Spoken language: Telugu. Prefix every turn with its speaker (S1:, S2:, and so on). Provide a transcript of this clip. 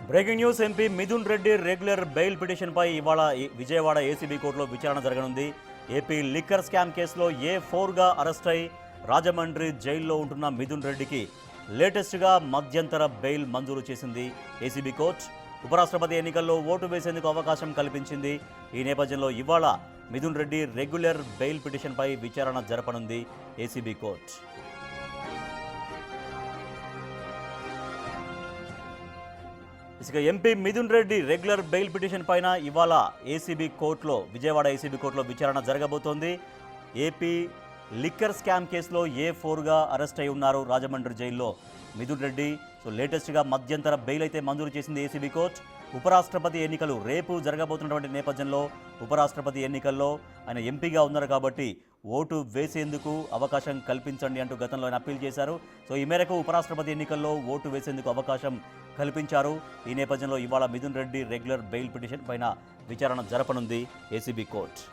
S1: Breaking news. MP Mithun Reddy regular bail పిటిషన్పై ఇవాళ విజయవాడ ఏసీబీ కోర్టులో విచారణ జరగనుంది. ఏపీ లిక్కర్ స్కామ్ కేసులో A4గా అరెస్ట్ అయి రాజమండ్రి జైల్లో ఉంటున్న మిథున్ రెడ్డికి లేటెస్ట్గా మధ్యంతర బెయిల్ మంజూరు చేసింది ఏసీబీ కోర్టు. ఉపరాష్ట్రపతి ఎన్నికల్లో ఓటు వేసేందుకు అవకాశం కల్పించింది. ఈ నేపథ్యంలో ఇవాళ మిథున్ రెడ్డి రెగ్యులర్ బెయిల్ పిటిషన్పై విచారణ జరపనుంది ఏసీబీ కోర్టు. ఇక MP Mithun Reddy regular bail petition పైన ఇవాళ విజయవాడ ఏసీబీ కోర్టులో విచారణ జరగబోతోంది. ఏపీ లిక్కర్ స్కామ్ కేసులో A4గా అరెస్ట్ అయి ఉన్నారు రాజమండ్రి జైల్లో మిథున్ రెడ్డి. లేటెస్ట్గా మధ్యంతర బెయిల్ అయితే మంజూరు చేసింది ఏసీబీ కోర్టు. ఉపరాష్ట్రపతి ఎన్నికలు రేపు జరగబోతున్నటువంటి నేపథ్యంలో ఉపరాష్ట్రపతి ఎన్నికల్లో ఆయన ఎంపీగా ఉన్నారు కాబట్టి ఓటు వేసేందుకు అవకాశం కల్పించండి అంటూ గతంలో ఆయన అప్పీల్ చేశారు. ఈ మేరకు ఉపరాష్ట్రపతి ఎన్నికల్లో ఓటు వేసేందుకు అవకాశం కల్పించారు. ఈ నేపథ్యంలో ఇవాళ Mithun Reddy regular bail petition పైన విచారణ జరపనుంది ఏసీబీ కోర్టు.